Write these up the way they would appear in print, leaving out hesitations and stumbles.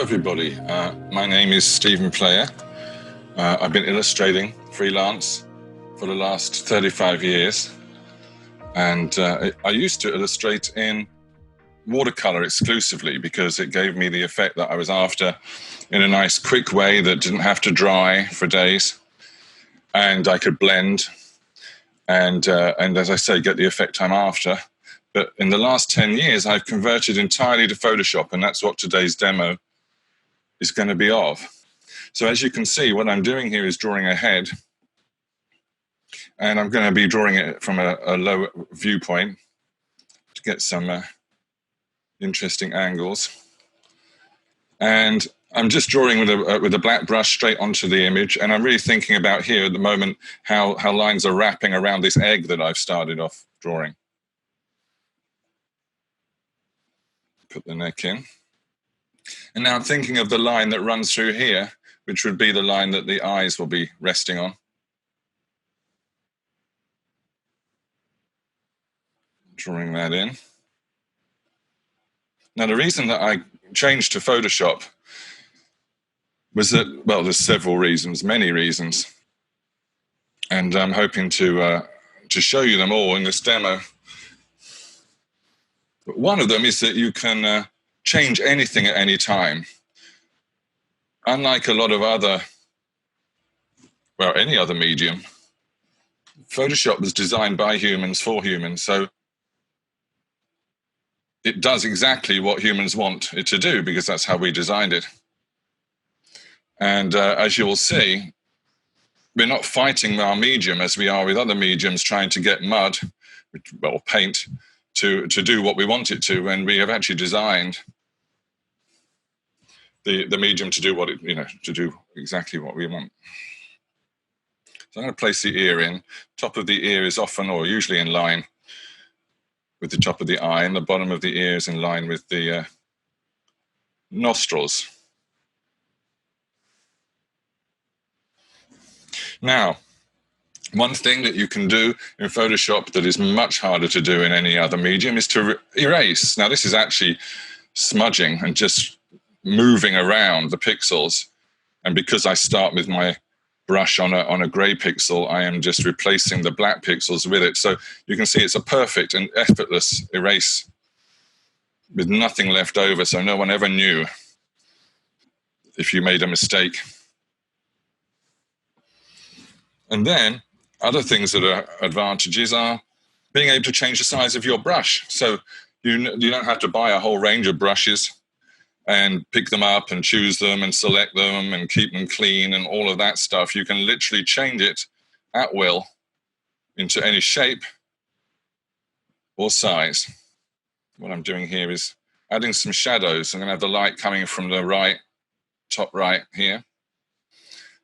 everybody. My name is Stephen Player. I've been illustrating freelance for the last 35 years. And I used to illustrate in watercolor exclusively because it gave me the effect that I was after in a nice quick way that didn't have to dry for days. And I could blend and as I say, get the effect I'm after. But in the last 10 years, I've converted entirely to Photoshop, and that's what today's demo is going to be of. So as you can see, what I'm doing here is drawing a head, and I'm going to be drawing it from a low viewpoint to get some interesting angles. And I'm just drawing with a black brush straight onto the image, and I'm really thinking about here at the moment how lines are wrapping around this egg that I've started off drawing. Put the neck in. And now I'm thinking of the line that runs through here, which would be the line that the eyes will be resting on. Drawing that in. Now the reason that I changed to Photoshop was that, well, there's several reasons, many reasons. And I'm hoping to show you them all in this demo. But one of them is that you can change anything at any time. Unlike a lot of other, well, any other medium, Photoshop was designed by humans for humans, so it does exactly what humans want it to do because that's how we designed it. And as you will see, we're not fighting our medium as we are with other mediums trying to get mud, well, paint, to do what we want it to, when we have actually designed the medium to do what it, to do exactly what we want. So I'm going to place the ear in. Top of the ear is often or usually in line with the top of the eye, and the bottom of the ear is in line with the nostrils. Now, one thing that you can do in Photoshop that is much harder to do in any other medium is to erase. Now, this is actually smudging and just moving around the pixels. And because I start with my brush on a gray pixel, I am just replacing the black pixels with it. So you can see it's a perfect and effortless erase with nothing left over, so no one ever knew if you made a mistake. And then other things that are advantages are being able to change the size of your brush. So you don't have to buy a whole range of brushes and pick them up and choose them and select them and keep them clean and all of that stuff. You can literally change it at will into any shape or size. What I'm doing here is adding some shadows. I'm going to have the light coming from the right, top right here.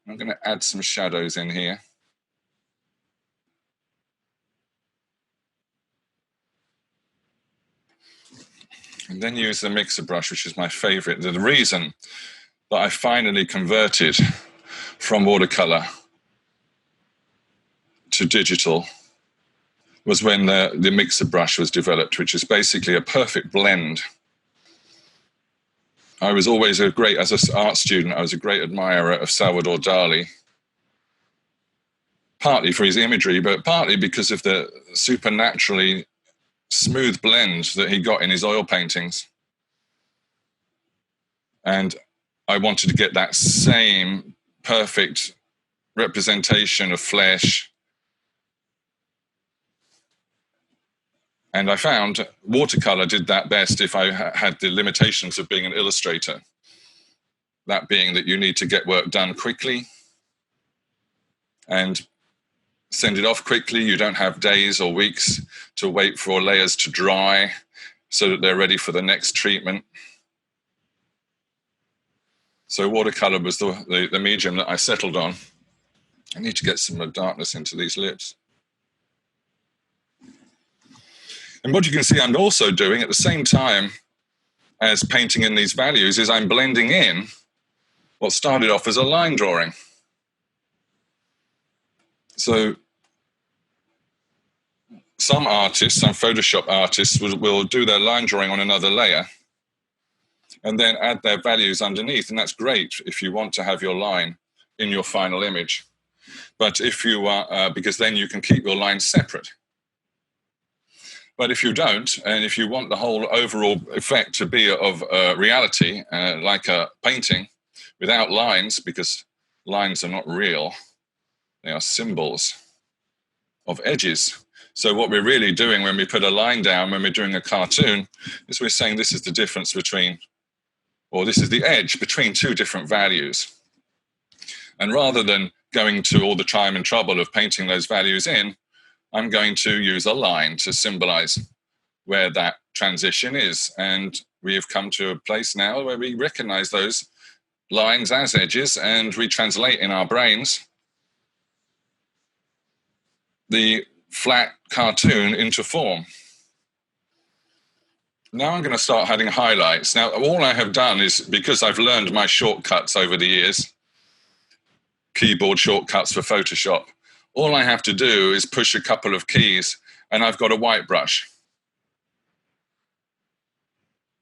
I'm going to add some shadows in here. And then use the mixer brush, which is my favorite. The reason that I finally converted from watercolor to digital was when the mixer brush was developed, which is basically a perfect blend. I was always as an art student, I was a great admirer of Salvador Dali, partly for his imagery, but partly because of the supernaturally smooth blend that he got in his oil paintings. And I wanted to get that same perfect representation of flesh. And I found watercolor did that best if I had the limitations of being an illustrator. That being that you need to get work done quickly and send it off quickly. You don't have days or weeks to wait for layers to dry so that they're ready for the next treatment. So watercolor was the medium that I settled on. I need to get some darkness into these lips. And what you can see I'm also doing at the same time as painting in these values is I'm blending in what started off as a line drawing. So some artists, some Photoshop artists will do their line drawing on another layer. and then add their values underneath. And that's great if you want to have your line in your final image. But if you are, because then you can keep your lines separate. But if you don't, and if you want the whole overall effect to be of reality, like a painting without lines, because lines are not real, they are symbols of edges. So what we're really doing when we put a line down, when we're doing a cartoon, is we're saying this is the difference between, or this is the edge between two different values. And rather than going to all the time and trouble of painting those values in, I'm going to use a line to symbolize where that transition is. And we have come to a place now where we recognize those lines as edges, and we translate in our brains the flat cartoon into form. Now I'm going to start adding highlights. Now, all I have done is, because I've learned my shortcuts over the years, keyboard shortcuts for Photoshop, all I have to do is push a couple of keys and I've got a white brush.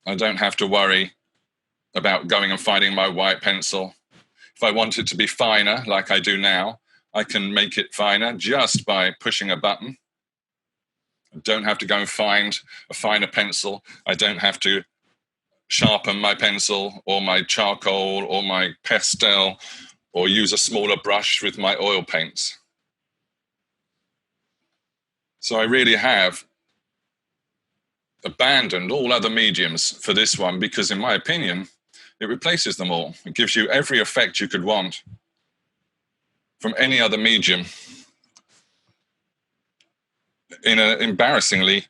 I don't have to worry about going and finding my white pencil. If I want it to be finer, like I do now, I can make it finer just by pushing a button. I don't have to go and find a finer pencil. I don't have to sharpen my pencil or my charcoal or my pastel or use a smaller brush with my oil paints. So I really have abandoned all other mediums for this one because, in my opinion, it replaces them all. It gives you every effect you could want from any other medium in an embarrassingly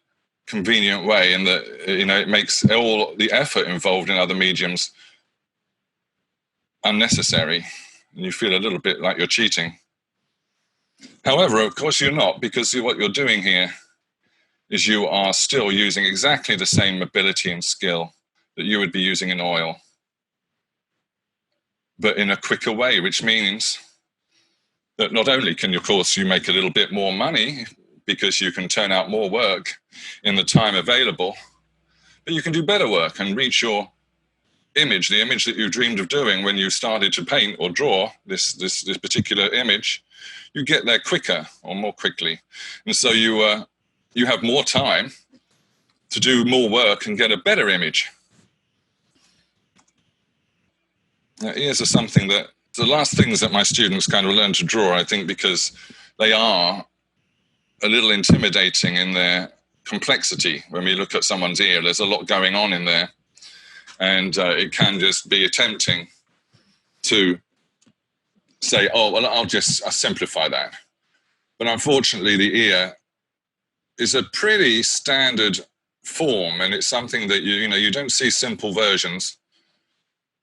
convenient way, in that, it makes all the effort involved in other mediums unnecessary, and you feel a little bit like you're cheating. However, of course you're not, because what you're doing here is you are still using exactly the same ability and skill that you would be using in oil, but in a quicker way, which means that not only can, of course, you make a little bit more money because you can turn out more work in the time available, but you can do better work and reach your image, the image that you dreamed of doing when you started to paint or draw this particular image. You get there quicker or more quickly. And so you have more time to do more work and get a better image. Now, ears are something that, the last things that my students kind of learn to draw, I think, because they are a little intimidating in their complexity. When we look at someone's ear, there's a lot going on in there. And it can just be tempting to say, oh, well, I'll simplify that. But unfortunately, the ear is a pretty standard form, and it's something that you don't see simple versions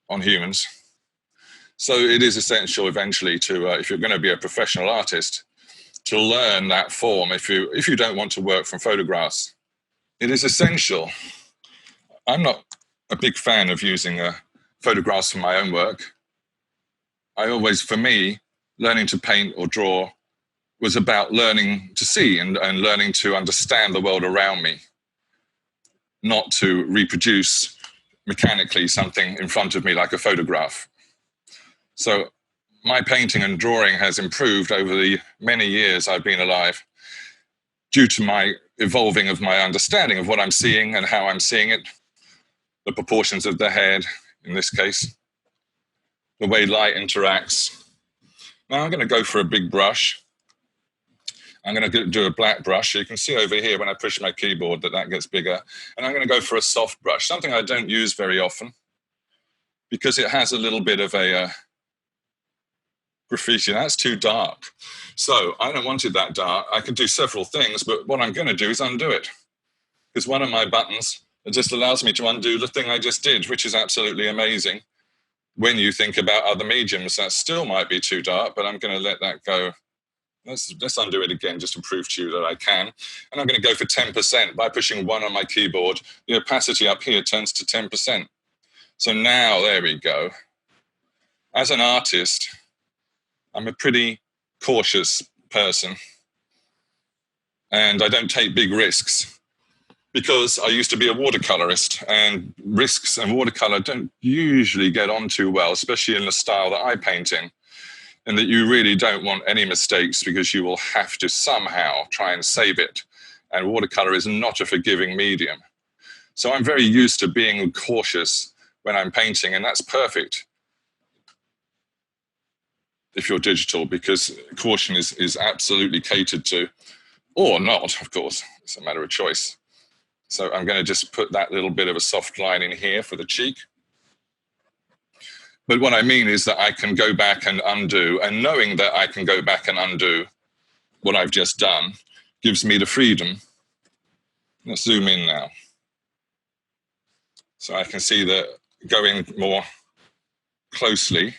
on humans. So it is essential eventually to, if you're going to be a professional artist, to learn that form if you don't want to work from photographs. It is essential. I'm not a big fan of using photographs for my own work. For me, learning to paint or draw was about learning to see and learning to understand the world around me, not to reproduce mechanically something in front of me like a photograph. So my painting and drawing has improved over the many years I've been alive due to my evolving of my understanding of what I'm seeing and how I'm seeing it, the proportions of the head, in this case, the way light interacts. Now I'm going to go for a big brush. I'm going to do a black brush. You can see over here when I push my keyboard that gets bigger. And I'm going to go for a soft brush, something I don't use very often because it has a little bit of a graffiti. That's too dark. So I don't want it that dark. I can do several things, but what I'm going to do is undo it. Because one of my buttons, it just allows me to undo the thing I just did, which is absolutely amazing. When you think about other mediums, that still might be too dark, but I'm going to let that go. Let's undo it again just to prove to you that I can. And I'm going to go for 10%. By pushing 1 on my keyboard, the opacity up here turns to 10%. So now, there we go. As an artist, I'm a pretty cautious person. And I don't take big risks. because I used to be a watercolorist, and risks and watercolor don't usually get on too well, especially in the style that I paint in, and that you really don't want any mistakes because you will have to somehow try and save it. And watercolor is not a forgiving medium. So I'm very used to being cautious when I'm painting, and that's perfect if you're digital, because caution is absolutely catered to, or not, of course. It's a matter of choice. So I'm going to just put that little bit of a soft line in here for the cheek. But what I mean is that I can go back and undo, and knowing that I can go back and undo what I've just done gives me the freedom. Let's zoom in now. So I can see that going more closely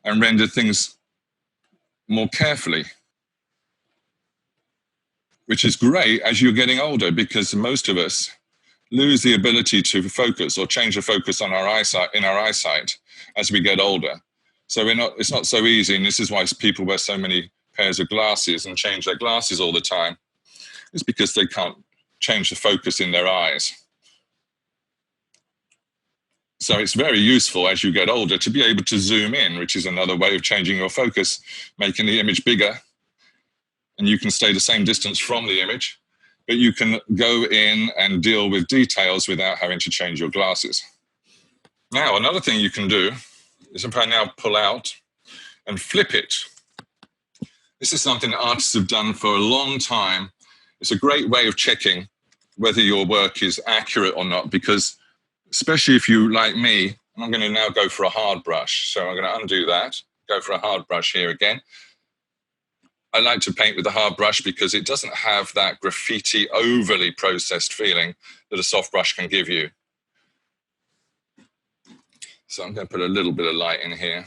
and render things more carefully, which is great as you're getting older, because most of us lose the ability to focus or change the focus on our eyesight as we get older. So it's not so easy, and this is why people wear so many pairs of glasses and change their glasses all the time. It's because they can't change the focus in their eyes. So it's very useful as you get older to be able to zoom in, which is another way of changing your focus, making the image bigger. And you can stay the same distance from the image, but you can go in and deal with details without having to change your glasses. Now, another thing you can do is if I now pull out and flip it. This is something that artists have done for a long time. It's a great way of checking whether your work is accurate or not, because especially if you, like me, I'm going to now go for a hard brush. So I'm going to undo that, go for a hard brush here again. I like to paint with a hard brush because it doesn't have that graffiti, overly processed feeling that a soft brush can give you. So I'm going to put a little bit of light in here.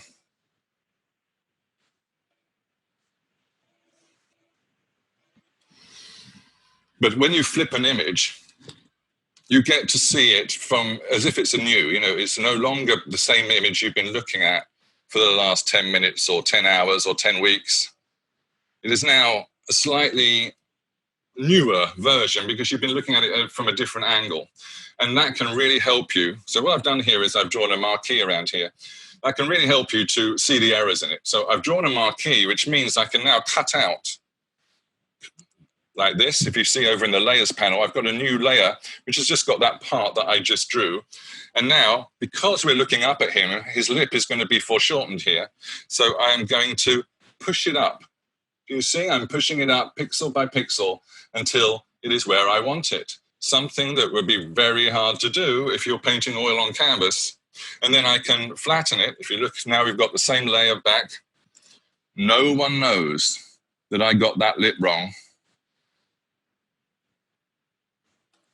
But when you flip an image, you get to see it from as if it's new. It's no longer the same image you've been looking at for the last 10 minutes or 10 hours or 10 weeks. It is now a slightly newer version because you've been looking at it from a different angle. And that can really help you. So what I've done here is I've drawn a marquee around here. That can really help you to see the errors in it. So I've drawn a marquee, which means I can now cut out like this. If you see over in the layers panel, I've got a new layer, which has just got that part that I just drew. And now, because we're looking up at him, his lip is going to be foreshortened here. So I'm going to push it up. You see, I'm pushing it up pixel by pixel until it is where I want it. Something that would be very hard to do if you're painting oil on canvas. And then I can flatten it. If you look, now we've got the same layer back. No one knows that I got that lip wrong.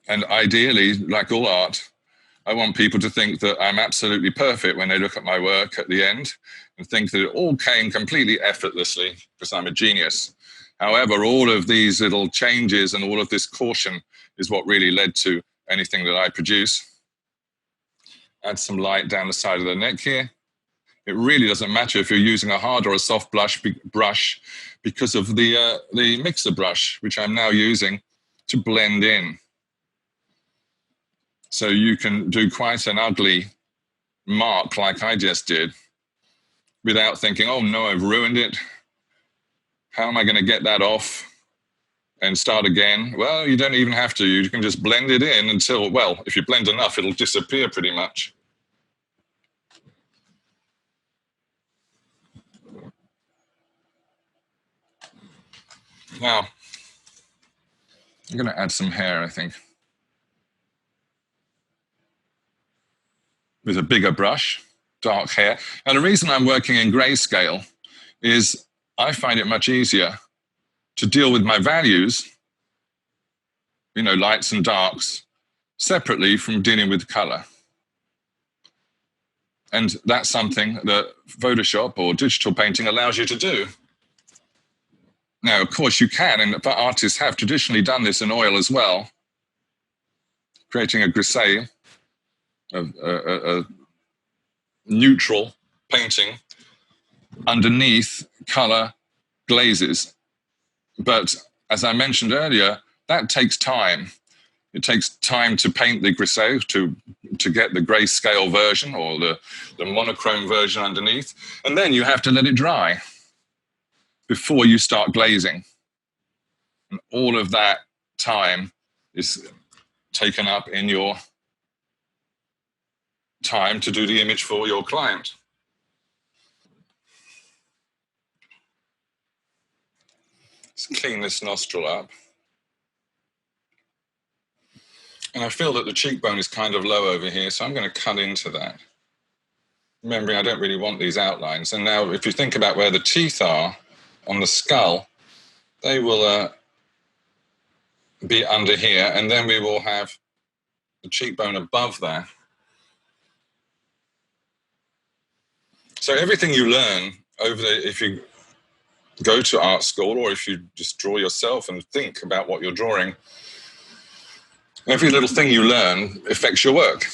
And ideally, like all art, I want people to think that I'm absolutely perfect when they look at my work at the end and think that it all came completely effortlessly because I'm a genius. However, all of these little changes and all of this caution is what really led to anything that I produce. Add some light down the side of the neck here. It really doesn't matter if you're using a hard or a soft brush because of the mixer brush, which I'm now using to blend in. So you can do quite an ugly mark like I just did without thinking, oh no, I've ruined it. How am I going to get that off and start again? Well, you don't even have to. You can just blend it in until, well, if you blend enough, it'll disappear pretty much. Now, I'm going to add some hair, I think. With a bigger brush, dark hair. And the reason I'm working in grayscale is I find it much easier to deal with my values, lights and darks, separately from dealing with color. And that's something that Photoshop or digital painting allows you to do. Now, of course, you can, and artists have traditionally done this in oil as well, creating a grisaille, a neutral painting underneath color glazes. But as I mentioned earlier, that takes time. It takes time to paint the grisaille, to get the grayscale version or the monochrome version underneath. And then you have to let it dry before you start glazing. And all of that time is taken up in your time to do the image for your client. Let's clean this nostril up. And I feel that the cheekbone is kind of low over here, so I'm going to cut into that. Remembering I don't really want these outlines. And now if you think about where the teeth are on the skull, they will be under here, and then we will have the cheekbone above that. So everything you learn if you go to art school or if you just draw yourself and think about what you're drawing, every little thing you learn affects your work.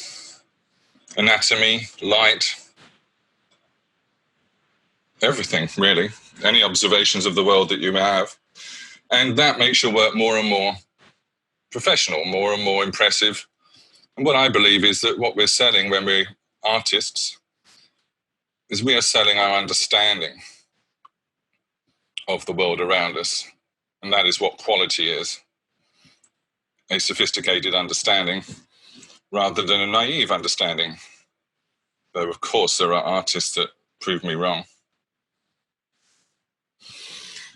Anatomy, light, everything, really. Any observations of the world that you may have. And that makes your work more and more professional, more and more impressive. And what I believe is that what we're selling when we're artists is we are selling our understanding of the world around us. And that is what quality is. A sophisticated understanding rather than a naive understanding. Though, of course, there are artists that prove me wrong.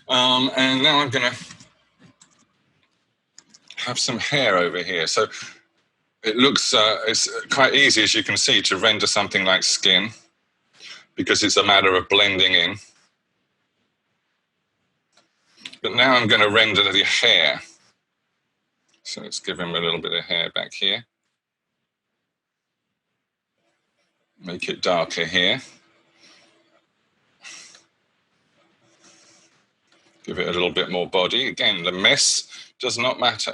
And now I'm going to have some hair over here. So it looks, it's quite easy, as you can see, to render something like skin because it's a matter of blending in. But now I'm going to render the hair. So let's give him a little bit of hair back here. Make it darker here. Give it a little bit more body. Again, the mess does not matter.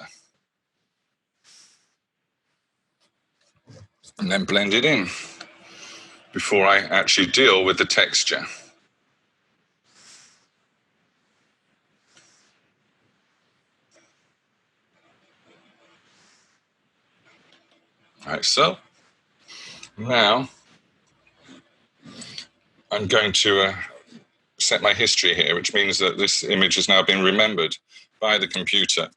And then blend it in before I actually deal with the texture. Like so. Now I'm going to set my history here, which means that this image has now been remembered by the computer.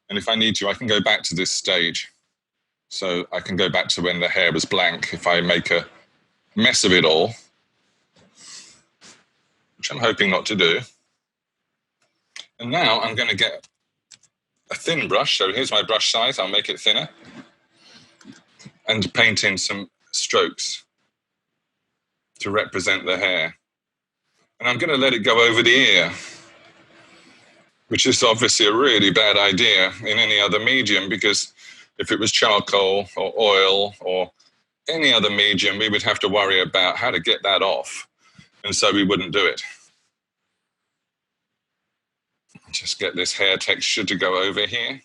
And if I need to, I can go back to this stage. So I can go back to when the hair was blank if I make a mess of it all, which I'm hoping not to do. And now I'm going to get a thin brush. So here's my brush size. I'll make it thinner. And paint in some strokes to represent the hair. And I'm going to let it go over the ear, which is obviously a really bad idea in any other medium, because if it was charcoal or oil or any other medium, we would have to worry about how to get that off. And so we wouldn't do it. Just get this hair texture to go over here.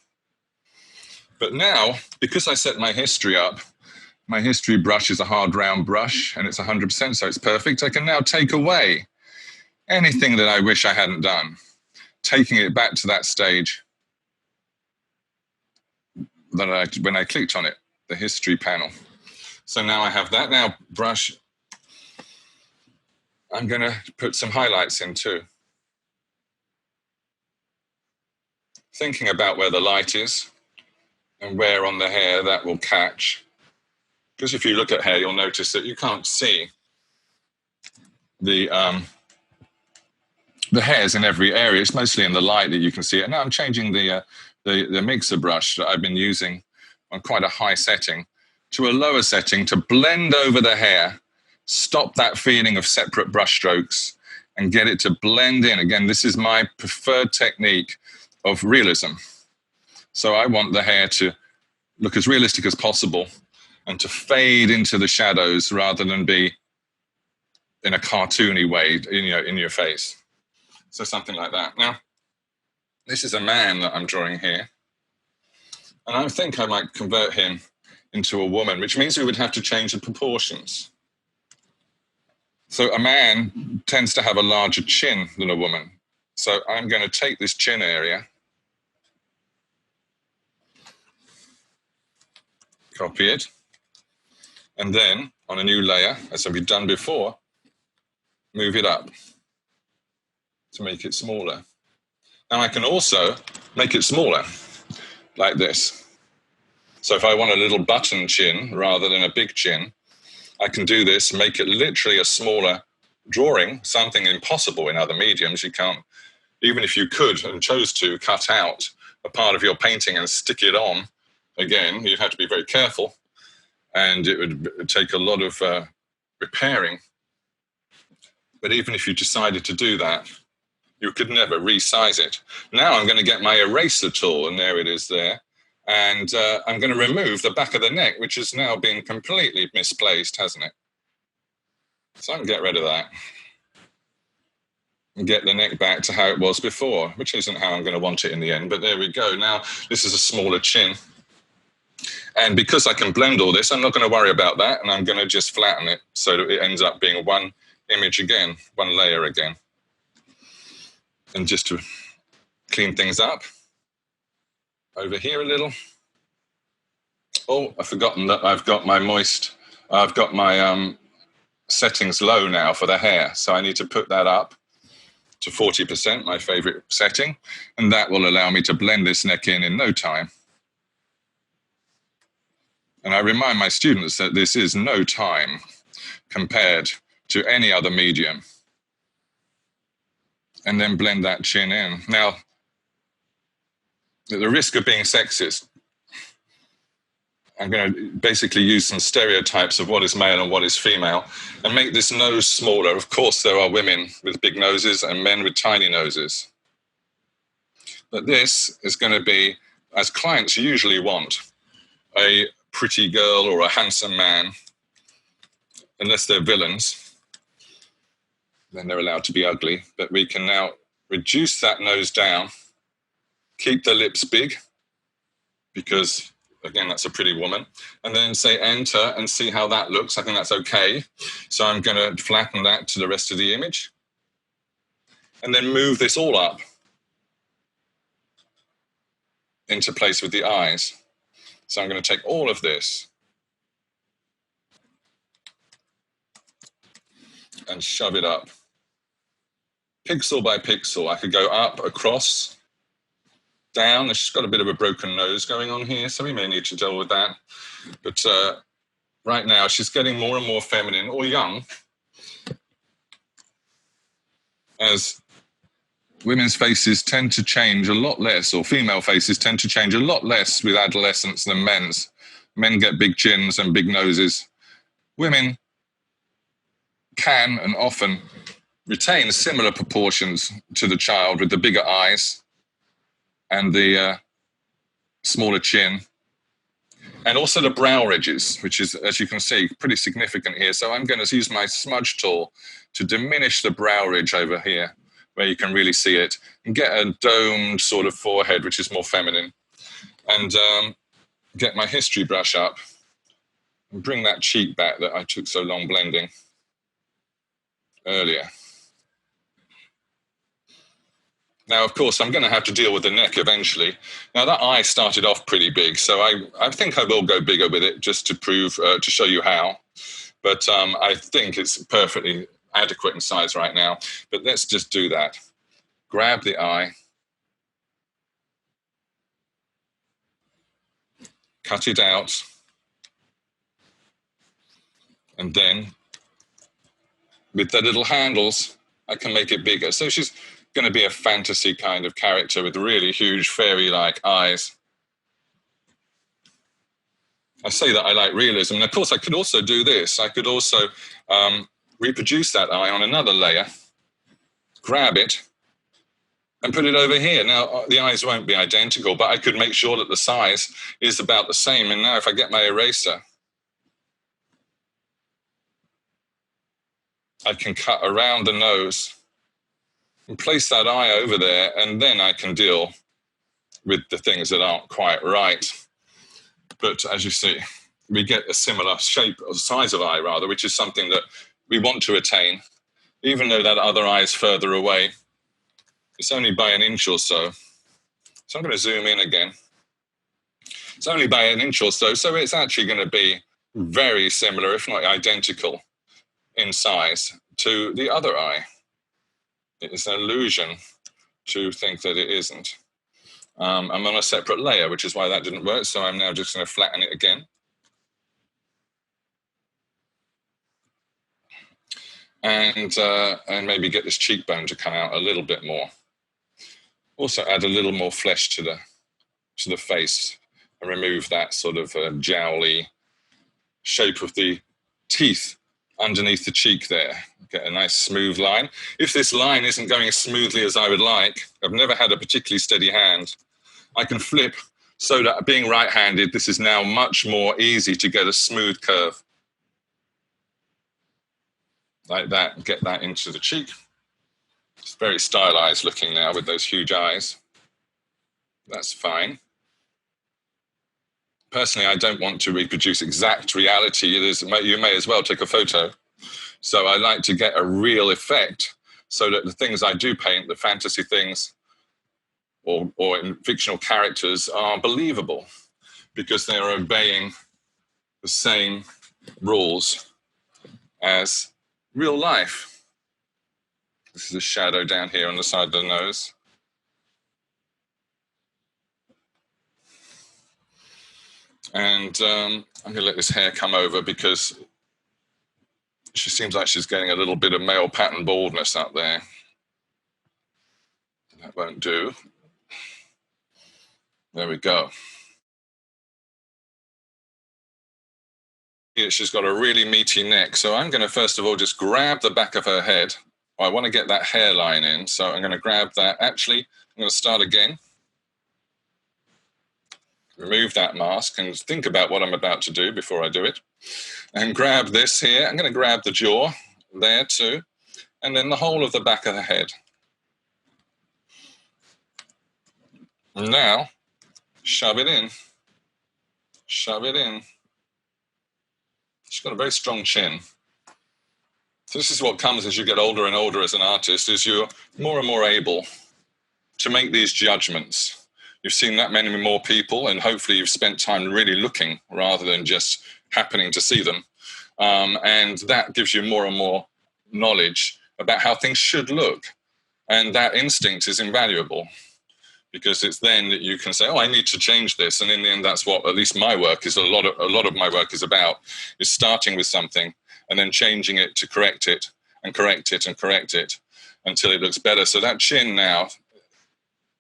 But now, because I set my history up, my history brush is a hard round brush and it's 100%, so it's perfect. I can now take away anything that I wish I hadn't done, taking it back to that stage that when I clicked on it, the history panel. So now I have that. Now brush, I'm going to put some highlights in too. Thinking about where the light is and where on the hair that will catch. Because if you look at hair, you'll notice that you can't see the hairs in every area. It's mostly in the light that you can see it. Now I'm changing the mixer brush that I've been using on quite a high setting to a lower setting to blend over the hair, stop that feeling of separate brush strokes and get it to blend in. Again, this is my preferred technique of realism. So I want the hair to look as realistic as possible and to fade into the shadows rather than be in a cartoony way, in your face. So something like that. Now, this is a man that I'm drawing here. And I think I might convert him into a woman, which means we would have to change the proportions. So a man tends to have a larger chin than a woman. So I'm going to take this chin area Copy it. And then on a new layer, as we've done before, move it up to make it smaller. Now I can also make it smaller, like this. So if I want a little button chin rather than a big chin, I can do this, make it literally a smaller drawing, something impossible in other mediums. You can't, even if you could and chose to cut out a part of your painting and stick it on, again, you'd have to be very careful, and it would take a lot of repairing. But even if you decided to do that, you could never resize it. Now I'm going to get my eraser tool, and there it is there. And I'm going to remove the back of the neck, which has now been completely misplaced, hasn't it? So I can get rid of that and get the neck back to how it was before, which isn't how I'm going to want it in the end. But there we go. Now this is a smaller chin. And because I can blend all this, I'm not going to worry about that. And I'm going to just flatten it so that it ends up being one image again, one layer again. And just to clean things up, over here a little. Oh, I've forgotten that I've got my settings low now for the hair. So I need to put that up to 40%, my favorite setting. And that will allow me to blend this neck in no time. And I remind my students that this is no time compared to any other medium. And then blend that chin in. Now, at the risk of being sexist, I'm going to basically use some stereotypes of what is male and what is female and make this nose smaller. Of course, there are women with big noses and men with tiny noses. But this is going to be, as clients usually want, a pretty girl or a handsome man, unless they're villains. Then they're allowed to be ugly. But we can now reduce that nose down, keep the lips big, because, again, that's a pretty woman, and then say enter and see how that looks. I think that's okay. So I'm going to flatten that to the rest of the image, and then move this all up into place with the eyes. So I'm going to take all of this and shove it up. Pixel by pixel, I could go up, across, down. She's got a bit of a broken nose going on here, so we may need to deal with that. But right now, she's getting more and more feminine or young, as women's faces tend to change a lot less, or female faces tend to change a lot less with adolescence than men's. Men get big chins and big noses. Women can and often retain similar proportions to the child, with the bigger eyes and the smaller chin, and also the brow ridges, which is, as you can see, pretty significant here. So I'm going to use my smudge tool to diminish the brow ridge over here, where you can really see it, and get a domed sort of forehead, which is more feminine, and get my history brush up and bring that cheek back that I took so long blending earlier. Now, of course, I'm going to have to deal with the neck eventually. Now, that eye started off pretty big, so I think I will go bigger with it just to prove, to show you how. But I think it's perfectly adequate in size right now. But let's just do that. Grab the eye. Cut it out. And then, with the little handles, I can make it bigger. So she's going to be a fantasy kind of character with really huge fairy-like eyes. I say that I like realism, and of course I could also do this. I could also reproduce that eye on another layer, grab it, and put it over here. Now, the eyes won't be identical, but I could make sure that the size is about the same. And now if I get my eraser, I can cut around the nose and place that eye over there, and then I can deal with the things that aren't quite right. But as you see, we get a similar shape or size of eye, rather, which is something that we want to attain, even though that other eye is further away. It's only by an inch or so. So I'm going to zoom in again. It's only by an inch or so, so it's actually going to be very similar, if not identical, in size to the other eye. It is an illusion to think that it isn't. I'm on a separate layer, which is why that didn't work, so I'm now just going to flatten it again. And maybe get this cheekbone to come out a little bit more. Also add a little more flesh to the face and remove that sort of jowly shape of the teeth underneath the cheek there. Get a nice smooth line. If this line isn't going as smoothly as I would like, I've never had a particularly steady hand, I can flip so that being right-handed, this is now much more easy to get a smooth curve. Like that, get that into the cheek. It's very stylized looking now with those huge eyes. That's fine. Personally, I don't want to reproduce exact reality. You may as well take a photo. So I like to get a real effect so that the things I do paint, the fantasy things or in fictional characters, are believable because they're obeying the same rules as real life. This is a shadow down here on the side of the nose. And I'm going to let this hair come over because she seems like she's getting a little bit of male pattern baldness up there. That won't do. There we go. Here she's got a really meaty neck. So I'm going to first of all just grab the back of her head. I want to get that hairline in. So I'm going to grab that. Actually, I'm going to start again. Remove that mask and think about what I'm about to do before I do it. And grab this here. I'm going to grab the jaw there too. And then the whole of the back of the head. And now, shove it in. Shove it in. She's got a very strong chin. So this is what comes as you get older and older as an artist, is you're more and more able to make these judgments. You've seen that many more people, and hopefully you've spent time really looking rather than just happening to see them. And that gives you more and more knowledge about how things should look. And that instinct is invaluable because it's then that you can say, oh, I need to change this. And in the end, that's what at least my work is, a lot of my work is about, is starting with something and then changing it to correct it and correct it and correct it until it looks better. So that chin now,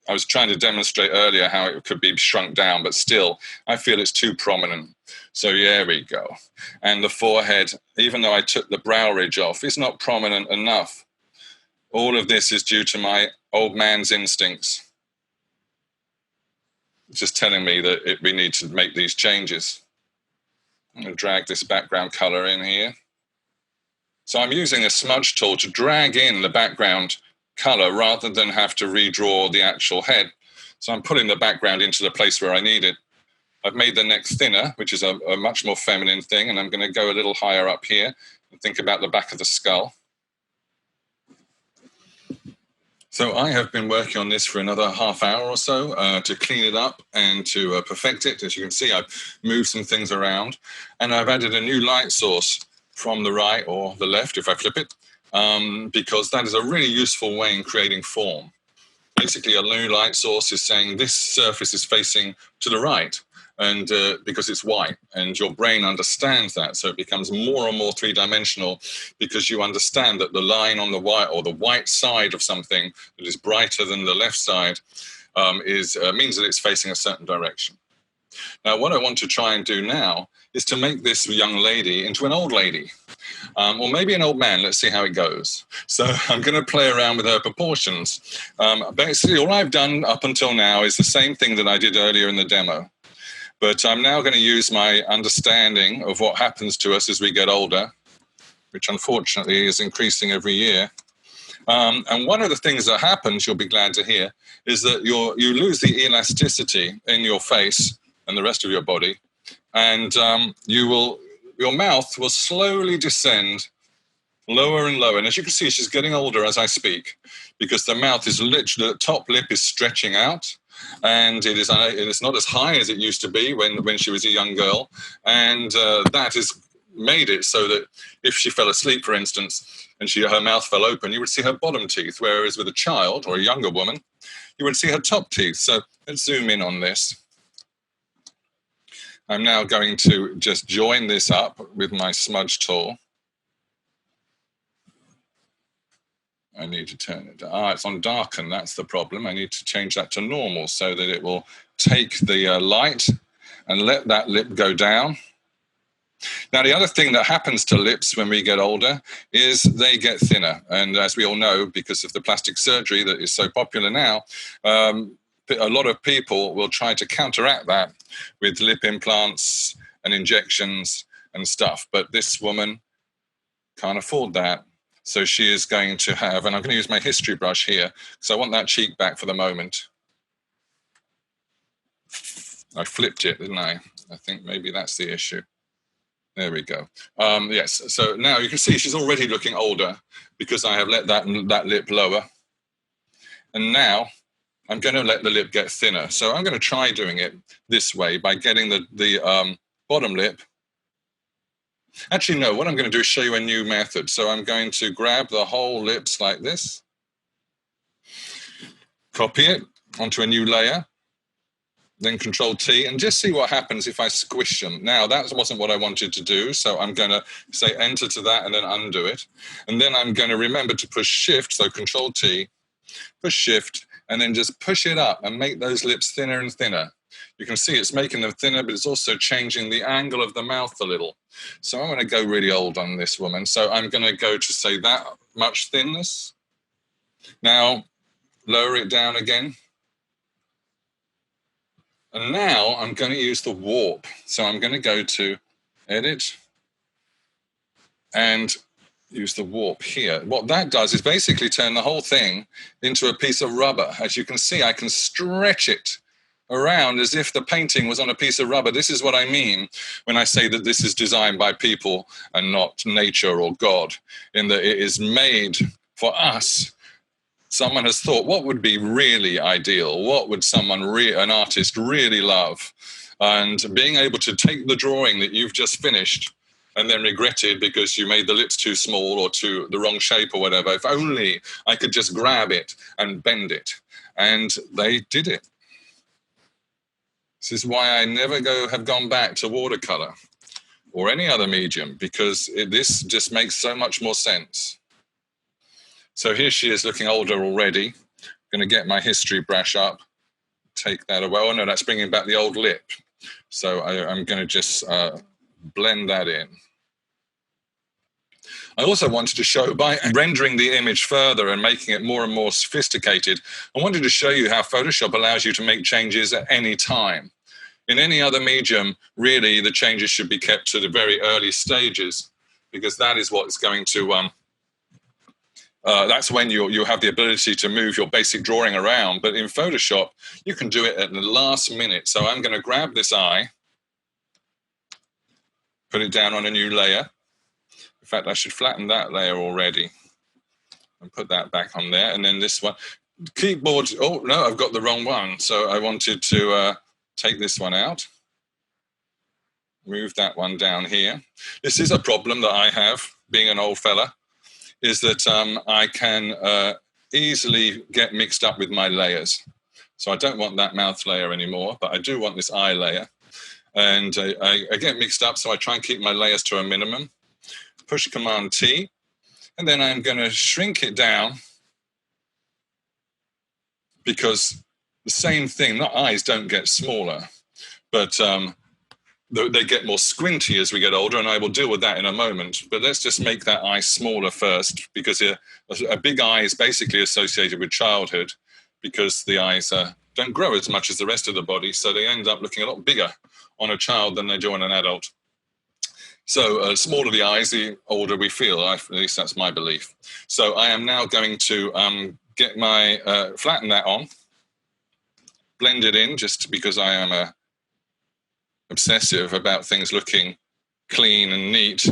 I was trying to demonstrate earlier how it could be shrunk down, but still, I feel it's too prominent. So there we go. And the forehead, even though I took the brow ridge off, is not prominent enough. All of this is due to my old man's instincts. Just telling me that we need to make these changes. I'm going to drag this background color in here. So I'm using a smudge tool to drag in the background color rather than have to redraw the actual head. So I'm putting the background into the place where I need it. I've made the neck thinner, which is a much more feminine thing, and I'm going to go a little higher up here and think about the back of the skull. So I have been working on this for another half hour or so to clean it up and to perfect it. As you can see, I've moved some things around, and I've added a new light source from the right or the left, if I flip it, because that is a really useful way in creating form. Basically, a new light source is saying this surface is facing to the right, and because it's white, and your brain understands that, so it becomes more and more three-dimensional because you understand that the line on the white or the white side of something that is brighter than the left side means that it's facing a certain direction. Now, what I want to try and do now is to make this young lady into an old lady, or maybe an old man. Let's see how it goes. So I'm going to play around with her proportions. Basically, all I've done up until now is the same thing that I did earlier in the demo. But I'm now going to use my understanding of what happens to us as we get older, which unfortunately is increasing every year. And one of the things that happens, you'll be glad to hear, is that you lose the elasticity in your face and the rest of your body, and your mouth will slowly descend lower and lower. And as you can see, she's getting older as I speak, because the mouth is literally, the top lip is stretching out, and it is not as high as it used to be when she was a young girl, and that has made it so that if she fell asleep, for instance, and her mouth fell open, you would see her bottom teeth, whereas with a child or a younger woman, you would see her top teeth. So let's zoom in on this. I'm now going to just join this up with my smudge tool. I need to turn it. It's on darken. That's the problem. I need to change that to normal so that it will take the light and let that lip go down. Now, the other thing that happens to lips when we get older is they get thinner. And as we all know, because of the plastic surgery that is so popular now, a lot of people will try to counteract that with lip implants and injections and stuff. But this woman can't afford that. So she is going to have, and I'm going to use my history brush here, so I want that cheek back for the moment. I flipped it, didn't I? I think maybe that's the issue. There we go. Yes, so now you can see she's already looking older because I have let that lip lower. And now I'm going to let the lip get thinner. So I'm going to try doing it this way by getting the bottom lip. Actually, no, what I'm going to do is show you a new method. So I'm going to grab the whole lips like this, copy it onto a new layer, then Control-T, and just see what happens if I squish them. Now, that wasn't what I wanted to do, so I'm going to say Enter to that and then undo it. And then I'm going to remember to push Shift, so Control-T, push Shift, and then just push it up and make those lips thinner and thinner. You can see it's making them thinner, but it's also changing the angle of the mouth a little. So I'm going to go really old on this woman. So I'm going to go to say that much thinness. Now, lower it down again. And now I'm going to use the warp. So I'm going to go to Edit and use the warp here. What that does is basically turn the whole thing into a piece of rubber. As you can see, I can stretch it around as if the painting was on a piece of rubber. This is what I mean when I say that this is designed by people and not nature or God, in that it is made for us. Someone has thought, what would be really ideal? What would an artist really love? And being able to take the drawing that you've just finished and then regretted because you made the lips too small or the wrong shape or whatever. If only I could just grab it and bend it. And they did it. This is why I never have gone back to watercolor or any other medium, because this just makes so much more sense. So here she is looking older already. I'm going to get my history brush up, take that away. Oh no, that's bringing back the old lip. So I'm going to just blend that in. I also wanted to show, by rendering the image further and making it more and more sophisticated, I wanted to show you how Photoshop allows you to make changes at any time. In any other medium, really, the changes should be kept to the very early stages, because that is what's going to, that's when you have the ability to move your basic drawing around. But in Photoshop, you can do it at the last minute. So I'm going to grab this eye, put it down on a new layer. In fact, I should flatten that layer already and put that back on there. And then this one, keyboard, oh no, I've got the wrong one. So I wanted to take this one out, move that one down here. This is a problem that I have, being an old fella, is that I can easily get mixed up with my layers. So I don't want that mouth layer anymore, but I do want this eye layer. And I get mixed up, so I try and keep my layers to a minimum. Push Command-T, and then I'm going to shrink it down, because the same thing, not eyes don't get smaller, but they get more squinty as we get older, and I will deal with that in a moment. But let's just make that eye smaller first, because a big eye is basically associated with childhood, because the eyes don't grow as much as the rest of the body, so they end up looking a lot bigger on a child than they do on an adult. So smaller the eyes, the older we feel. At least that's my belief. So I am now going to get my flatten that on, blend it in, just because I am obsessive about things looking clean and neat.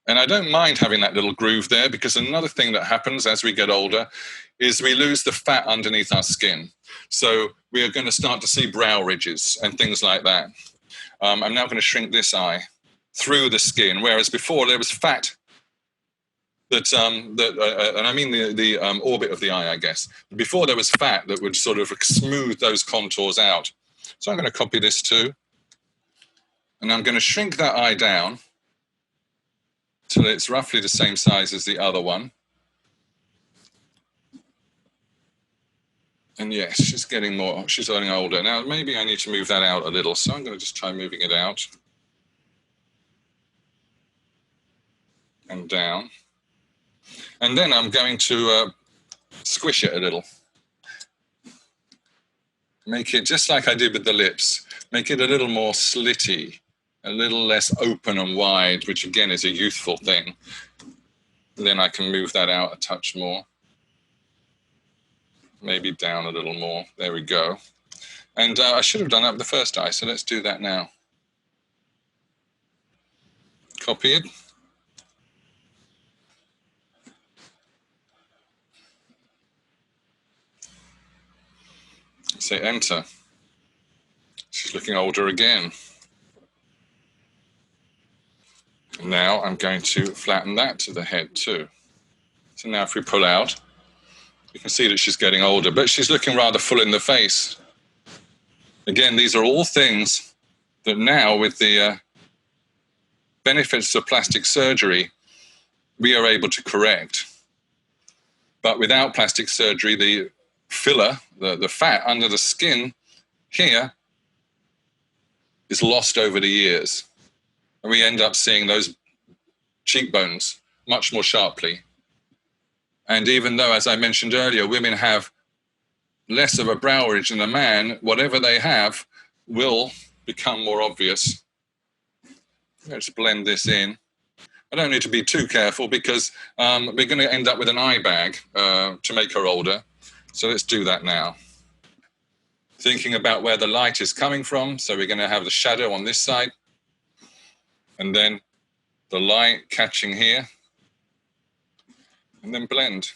And I don't mind having that little groove there, because another thing that happens as we get older is we lose the fat underneath our skin. So we are going to start to see brow ridges and things like that. I'm now going to shrink this eye through the skin, whereas before there was fat that, and I mean the orbit of the eye, I guess. Before there was fat that would sort of smooth those contours out. So I'm going to copy this too. And I'm going to shrink that eye down till it's roughly the same size as the other one. And yes, she's getting older. Now, maybe I need to move that out a little. So I'm going to just try moving it out. And down. And then I'm going to squish it a little. Make it just like I did with the lips. Make it a little more slitty, a little less open and wide, which again is a youthful thing. And then I can move that out a touch more. Maybe down a little more. There we go. And I should have done that with the first eye, so let's do that now. Copy it. Say enter. She's looking older again. Now I'm going to flatten that to the head too. So now if we pull out, you can see that she's getting older, but she's looking rather full in the face. Again, these are all things that now, with the benefits of plastic surgery, we are able to correct. But without plastic surgery, the filler, the fat under the skin here is lost over the years. And we end up seeing those cheekbones much more sharply. And even though, as I mentioned earlier, women have less of a brow ridge than a man, whatever they have will become more obvious. Let's blend this in. I don't need to be too careful, because we're going to end up with an eye bag to make her older. So let's do that now. Thinking about where the light is coming from. So we're going to have the shadow on this side. And then the light catching here. And then blend.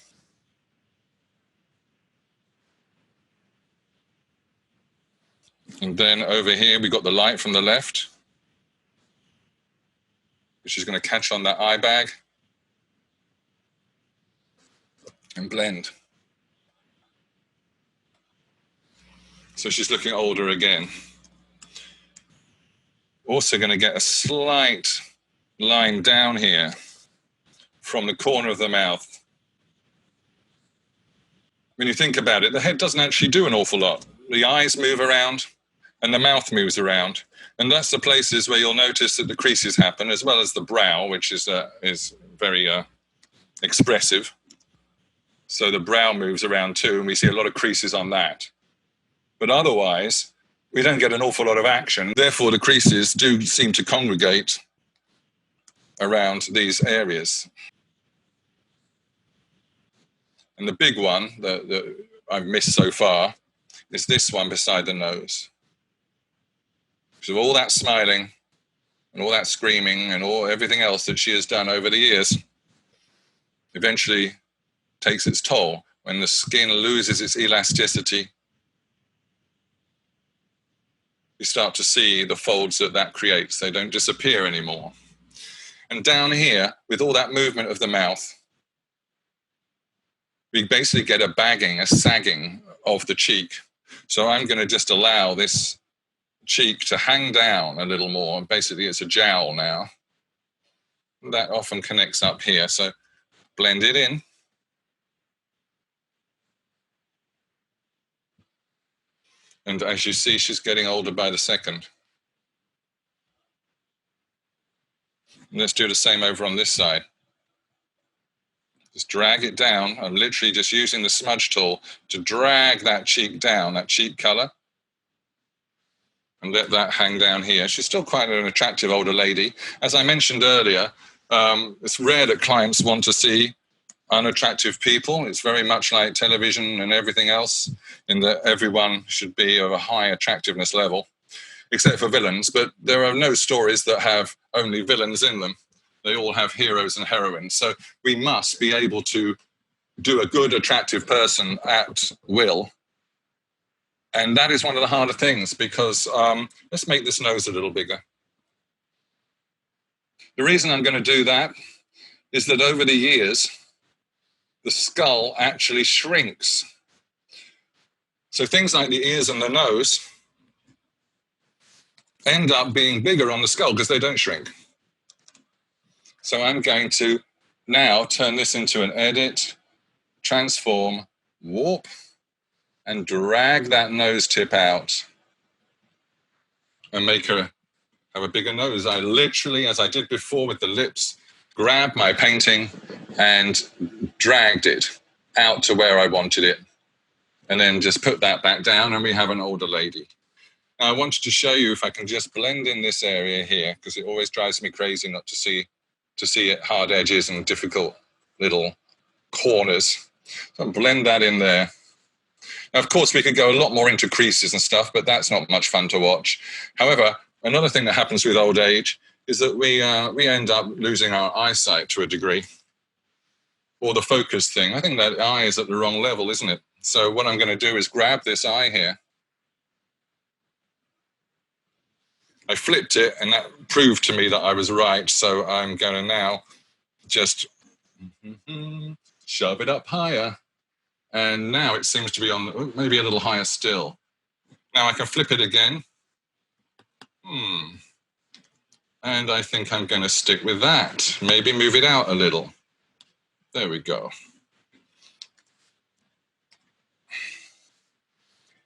And then over here, we've got the light from the left, which is going to catch on that eye bag. And blend. So she's looking older again. Also going to get a slight line down here from the corner of the mouth. When you think about it, the head doesn't actually do an awful lot. The eyes move around and the mouth moves around. And that's the places where you'll notice that the creases happen, as well as the brow, which is very expressive. So the brow moves around too, and we see a lot of creases on that. But otherwise, we don't get an awful lot of action. Therefore, the creases do seem to congregate around these areas. And the big one that I've missed so far is this one beside the nose. So all that smiling and all that screaming and everything else that she has done over the years eventually takes its toll. When the skin loses its elasticity, you start to see the folds that creates. They don't disappear anymore. And down here, with all that movement of the mouth, we basically get a bagging, a sagging of the cheek. So I'm going to just allow this cheek to hang down a little more. Basically, it's a jowl now. That often connects up here. So blend it in. And as you see, she's getting older by the second. And let's do the same over on this side. Just drag it down. I'm literally just using the smudge tool to drag that cheek down, that cheek color. And let that hang down here. She's still quite an attractive older lady. As I mentioned earlier, it's rare that clients want to see unattractive people. It's very much like television and everything else, in that everyone should be of a high attractiveness level, except for villains. But there are no stories that have only villains in them. they all have heroes and heroines. So we must be able to do a good, attractive person at will. And that is one of the harder things, because let's make this nose a little bigger. The reason I'm going to do that is that over the years, the skull actually shrinks. So things like the ears and the nose end up being bigger on the skull because they don't shrink. So I'm going to now turn this into an edit, transform, warp, and drag that nose tip out and make her have a bigger nose. I literally, as I did before with the lips, grabbed my painting and dragged it out to where I wanted it, and then just put that back down, and we have an older lady. Now, I wanted to show you if I can just blend in this area here, because it always drives me crazy not to see it, hard edges and difficult little corners. So blend that in there. Now, of course, we could go a lot more into creases and stuff, but that's not much fun to watch. However, another thing that happens with old age is that we end up losing our eyesight to a degree, or the focus thing. I think that eye is at the wrong level, isn't it? So what I'm going to do is grab this eye here. I flipped it, and that proved to me that I was right. So I'm going to now just shove it up higher. And now it seems to be on, maybe a little higher still. Now I can flip it again. And I think I'm going to stick with that. Maybe move it out a little. There we go.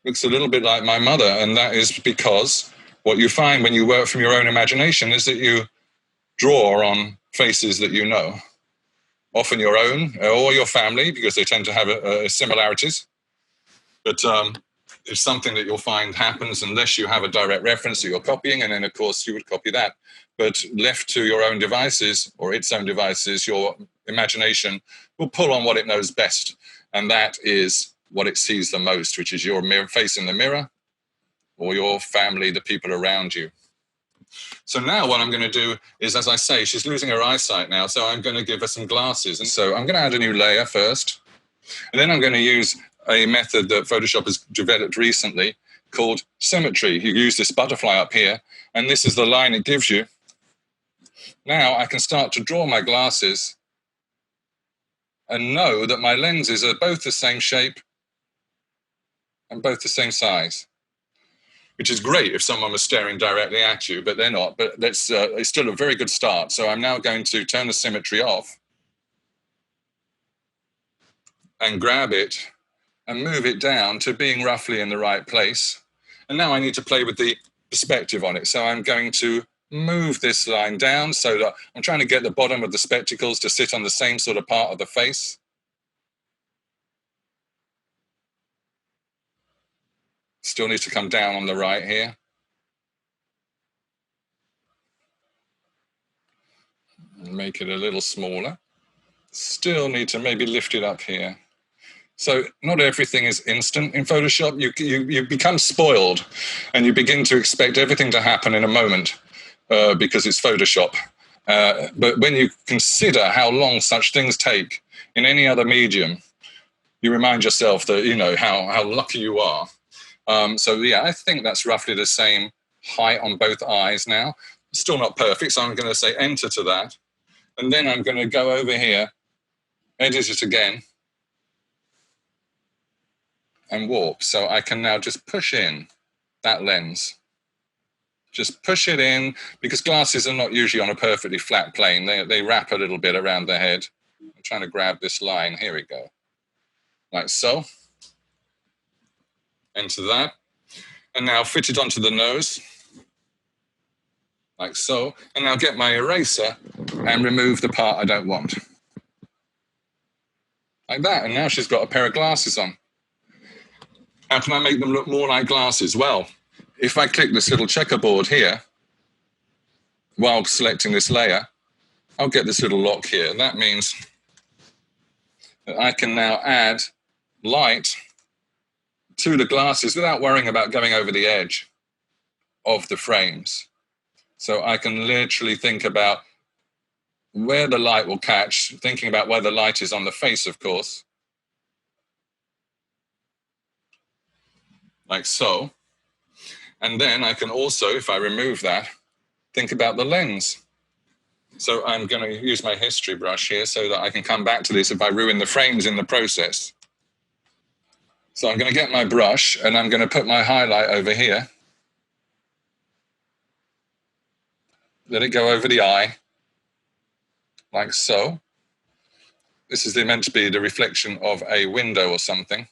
Looks a little bit like my mother, and that is because what you find when you work from your own imagination is that you draw on faces that you know, often your own or your family, because they tend to have similarities. But it's something that you'll find happens unless you have a direct reference that you're copying, and then, of course, you would copy that. But left to your own devices, or its own devices, your imagination will pull on what it knows best, and that is what it sees the most, which is your face in the mirror, or your family, the people around you. So now what I'm going to do is, as I say, she's losing her eyesight now, so I'm going to give her some glasses. And so I'm going to add a new layer first, and then I'm going to use a method that Photoshop has developed recently called symmetry. You use this butterfly up here, and this is the line it gives you. Now I can start to draw my glasses and know that my lenses are both the same shape and both the same size, which is great if someone was staring directly at you, but they're not. But it's still a very good start. So I'm now going to turn the symmetry off and grab it and move it down to being roughly in the right place. And now I need to play with the perspective on it. So I'm going to move this line down so that I'm trying to get the bottom of the spectacles to sit on the same sort of part of the face. Still need to come down on the right here. And make it a little smaller. Still need to maybe lift it up here. So not everything is instant in Photoshop. You become spoiled, and you begin to expect everything to happen in a moment because it's Photoshop. But when you consider how long such things take in any other medium, you remind yourself that, you know, how lucky you are. So yeah, I think that's roughly the same height on both eyes now. Still not perfect, so I'm going to say enter to that. And then I'm going to go over here, edit it again, and warp. So I can now just push in that lens. Just push it in, because glasses are not usually on a perfectly flat plane. They wrap a little bit around the head. I'm trying to grab this line. Here we go. Like so. Enter that. And now fit it onto the nose. Like so. And now get my eraser and remove the part I don't want. Like that. And now she's got a pair of glasses on. How can I make them look more like glasses? Well, if I click this little checkerboard here, while selecting this layer, I'll get this little lock here. That means that I can now add light to the glasses without worrying about going over the edge of the frames. So I can literally think about where the light will catch, thinking about where the light is on the face, of course, like so. And then I can also, if I remove that, think about the lens. So I'm going to use my history brush here so that I can come back to this if I ruin the frames in the process. So I'm going to get my brush and I'm going to put my highlight over here. Let it go over the eye, like so. This is meant to be the reflection of a window or something.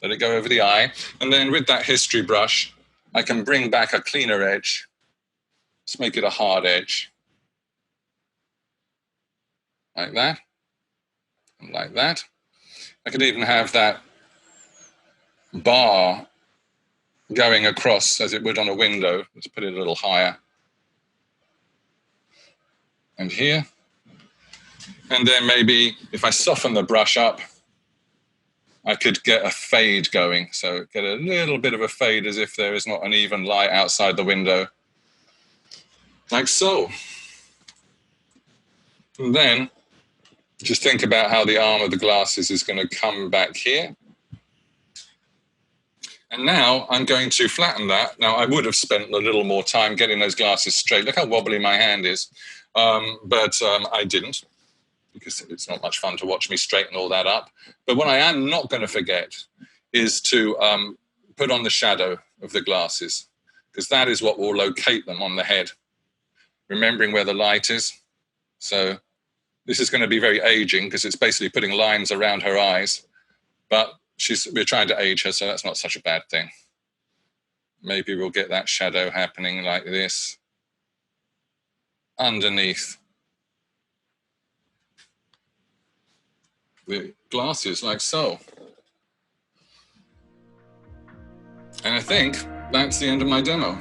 Let it go over the eye. And then with that history brush, I can bring back a cleaner edge. Let's make it a hard edge. Like that. And like that. I could even have that bar going across as it would on a window. Let's put it a little higher. And here. And then maybe if I soften the brush up, I could get a fade going. So get a little bit of a fade as if there is not an even light outside the window. Like so. And then just think about how the arm of the glasses is going to come back here. And now I'm going to flatten that. Now I would have spent a little more time getting those glasses straight. Look how wobbly my hand is. But I didn't, because it's not much fun to watch me straighten all that up. But what I am not going to forget is to put on the shadow of the glasses, because that is what will locate them on the head, remembering where the light is. So this is going to be very aging, because it's basically putting lines around her eyes. But we're trying to age her, so that's not such a bad thing. Maybe we'll get that shadow happening like this underneath the glasses, like so. And I think that's the end of my demo.